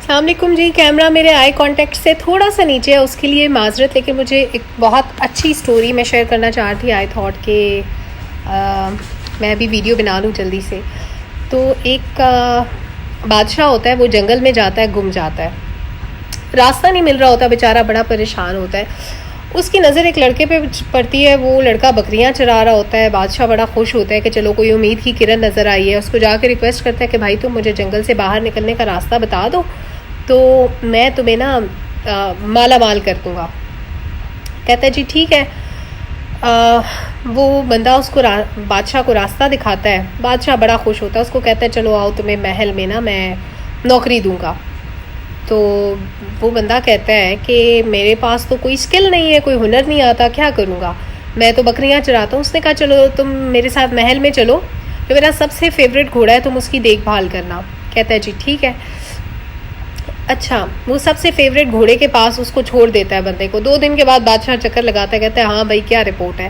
السلام علیکم جی. کیمرہ میرے آئی کانٹیکٹ سے تھوڑا سا نیچے ہے, اس کے لیے معذرت, لیکن مجھے ایک بہت اچھی سٹوری میں شیئر کرنا چاہ رہی تھی. آئی تھاٹ کہ میں ابھی ویڈیو بنا لوں جلدی سے. تو ایک بادشاہ ہوتا ہے, وہ جنگل میں جاتا ہے, گم جاتا ہے, راستہ نہیں مل رہا ہوتا, بیچارہ بڑا پریشان ہوتا ہے. اس کی نظر ایک لڑکے پہ پڑتی ہے, وہ لڑکا بکریاں چرا رہا ہوتا ہے. بادشاہ بڑا خوش ہوتا ہے کہ چلو کوئی امید کی کرن نظر آئی ہے. اس کو جا کے ریکویسٹ کرتا ہے کہ بھائی تم مجھے جنگل سے باہر نکلنے کا راستہ بتا دو تو میں تمہیں نا مالا مال کر دوں گا. کہتا ہے جی ٹھیک ہے. وہ بندہ اس کو بادشاہ کو راستہ دکھاتا ہے. بادشاہ بڑا خوش ہوتا ہے, اس کو کہتا ہے چلو آؤ تمہیں محل میں نا میں نوکری دوں گا. تو وہ بندہ کہتا ہے کہ میرے پاس تو کوئی اسکل نہیں ہے, کوئی ہنر نہیں آتا, کیا کروں گا, میں تو بکریاں چراتا ہوں. اس نے کہا چلو تم میرے ساتھ محل میں چلو, جو میرا سب سے فیوریٹ گھوڑا ہے تم اس کی دیکھ بھال کرنا. کہتا ہے جی ٹھیک ہے. اچھا, وہ سب سے فیوریٹ گھوڑے کے پاس اس کو چھوڑ دیتا ہے بندے کو. 2 دن کے بعد بادشاہ چکر لگاتا ہے, کہتا ہے ہاں بھائی کیا رپورٹ ہے.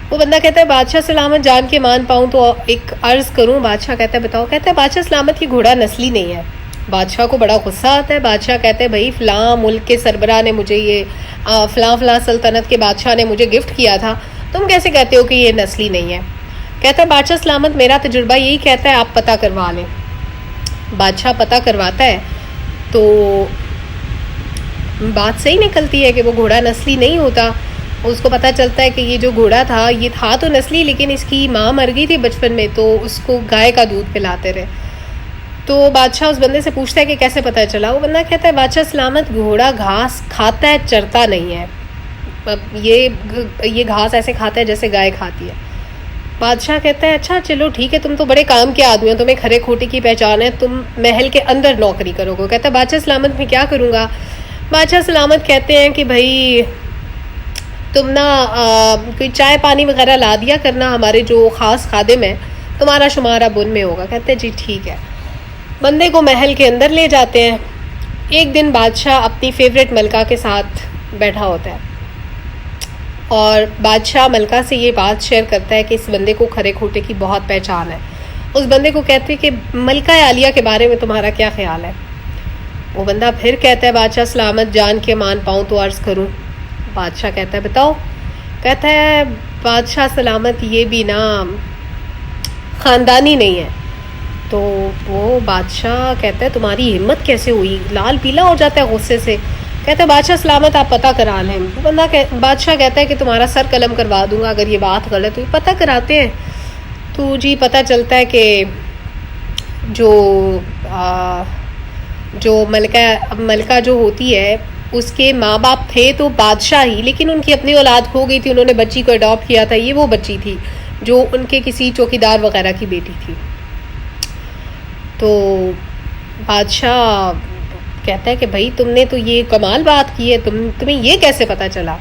وہ بندہ کہتا ہے بادشاہ سلامت, جان کے مان پاؤں تو ایک عرض کروں. بادشاہ کہتا ہے بتاؤ. کہتا ہے بادشاہ سلامت یہ گھوڑا نسلی نہیں ہے. بادشاہ کو بڑا غصہ آتا ہے. بادشاہ کہتے ہیں بھائی فلاں ملک کے سربراہ نے مجھے یہ فلاں سلطنت کے بادشاہ نے مجھے گفٹ کیا تھا, تم کیسے کہتے ہو کہ یہ نسلی نہیں ہے. کہتا ہے بادشاہ سلامت میرا تجربہ یہی کہتا ہے آپ پتہ کروا لیں. بادشاہ پتہ کرواتا ہے تو بات صحیح نکلتی ہے کہ وہ گھوڑا نسلی نہیں ہوتا. اس کو پتہ چلتا ہے کہ یہ جو گھوڑا تھا یہ تھا تو نسلی, لیکن اس کی ماں مر گئی تھی بچپن میں, تو اس کو گائے کا دودھ پلاتے رہے. تو بادشاہ اس بندے سے پوچھتا ہے کہ کیسے پتہ چلا. وہ بندہ کہتا ہے بادشاہ سلامت گھوڑا گھاس کھاتا ہے, چرتا نہیں ہے. یہ گھاس ایسے کھاتا ہے جیسے گائے کھاتی ہے. بادشاہ کہتا ہے اچھا چلو ٹھیک ہے, تم تو بڑے کام کے آدمی ہو, تمہیں کھرے کھوٹے کی پہچان ہے, تم محل کے اندر نوکری کرو گے. کہتا ہے بادشاہ سلامت میں کیا کروں گا. بادشاہ سلامت کہتے ہیں کہ بھائی تم نا کوئی چائے پانی وغیرہ لا دیا کرنا, ہمارے جو خاص خادم ہیں تمہارا شمار اب ان میں ہوگا. کہتے ہیں جی ٹھیک ہے. بندے کو محل کے اندر لے جاتے ہیں. ایک دن بادشاہ اپنی فیوریٹ ملکہ کے ساتھ بیٹھا ہوتا ہے, اور بادشاہ ملکہ سے یہ بات شیئر کرتا ہے کہ اس بندے کو کھرے کھوٹے کی بہت پہچان ہے. اس بندے کو کہتے ہیں کہ ملکہ عالیہ کے بارے میں تمہارا کیا خیال ہے. وہ بندہ پھر کہتا ہے بادشاہ سلامت جان کے مان پاؤں تو عرض کروں. بادشاہ کہتا ہے بتاؤ. کہتا ہے بادشاہ سلامت یہ بھی نا خاندانی نہیں ہے. تو وہ بادشاہ کہتا ہے تمہاری ہمت کیسے ہوئی, لال پیلا ہو جاتا ہے غصے سے. کہتے ہیں بادشاہ سلامت آپ پتہ کرا لیں. بادشاہ کہتا ہے کہ تمہارا سر قلم کروا دوں گا اگر یہ بات غلط ہوئی. پتہ کراتے ہیں تو جی پتہ چلتا ہے کہ جو ملکہ جو ہوتی ہے اس کے ماں باپ تھے تو بادشاہ ہی, لیکن ان کی اپنی اولاد کھو گئی تھی, انہوں نے بچی کو اڈاپٹ کیا تھا. یہ وہ بچی تھی جو ان کے کسی چوکیدار وغیرہ کی بیٹی تھی. تو بادشاہ کہتا ہے کہ بھائی تم نے تو یہ کمال بات کی ہے, تمہیں یہ کیسے پتہ چلا.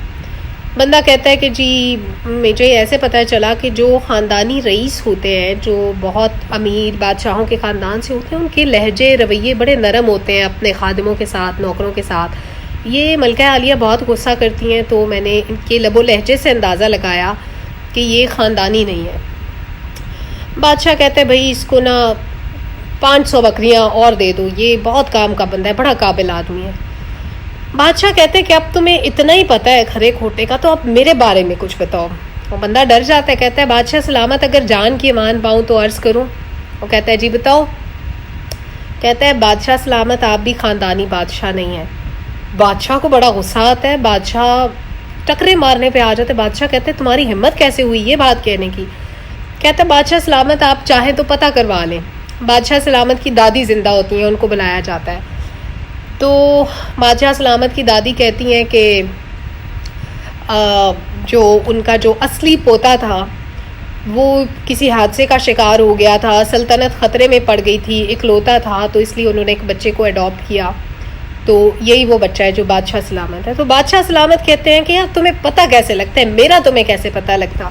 بندہ کہتا ہے کہ جی مجھے ایسے پتہ چلا کہ جو خاندانی رئیس ہوتے ہیں, جو بہت امیر بادشاہوں کے خاندان سے ہوتے ہیں, ان کے لہجے رویے بڑے نرم ہوتے ہیں اپنے خادموں کے ساتھ, نوکروں کے ساتھ. یہ ملکہ عالیہ بہت غصہ کرتی ہیں, تو میں نے ان کے لب و لہجے سے اندازہ لگایا کہ یہ خاندانی نہیں ہے. بادشاہ کہتا ہے بھائی اس کو نا 500 بکریاں اور دے دو, یہ بہت کام کا بندہ ہے, بڑا قابل آدمی ہے. بادشاہ کہتے ہیں کہ اب تمہیں اتنا ہی پتہ ہے کھرے کھوٹے کا, تو اب میرے بارے میں کچھ بتاؤ. وہ بندہ ڈر جاتا ہے, کہتا ہے بادشاہ سلامت اگر جان کی مان پاؤں تو عرض کروں. وہ کہتا ہے جی بتاؤ. کہتا ہے بادشاہ سلامت آپ بھی خاندانی بادشاہ نہیں ہیں. بادشاہ کو بڑا غصہ آتا ہے, بادشاہ ٹکرے مارنے پہ آ جاتے. بادشاہ کہتے ہیں تمہاری ہمت کیسے ہوئی یہ بات کہنے کی. کہتا ہے بادشاہ سلامت آپ چاہیں تو پتہ کروا لیں. بادشاہ سلامت کی دادی زندہ ہوتی ہیں, ان کو بلایا جاتا ہے. تو بادشاہ سلامت کی دادی کہتی ہیں کہ جو ان کا جو اصلی پوتا تھا وہ کسی حادثے کا شکار ہو گیا تھا, سلطنت خطرے میں پڑ گئی تھی, اکلوتا تھا, تو اس لیے انہوں نے ایک بچے کو اڈاپٹ کیا. تو یہی وہ بچہ ہے جو بادشاہ سلامت ہے. تو بادشاہ سلامت کہتے ہیں کہ یار تمہیں پتہ کیسے لگتا ہے, میرا تمہیں کیسے پتہ لگتا.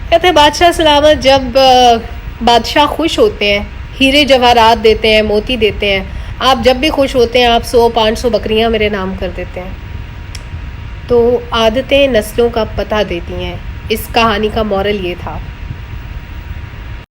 کہتے ہیں بادشاہ سلامت جب بادشاہ خوش ہوتے ہیں ہیرے جواہرات دیتے ہیں, موتی دیتے ہیں. آپ جب بھی خوش ہوتے ہیں آپ 100-500 بکریاں میرے نام کر دیتے ہیں. تو عادتیں نسلوں کا پتہ دیتی ہیں. اس کہانی کا مورل یہ تھا.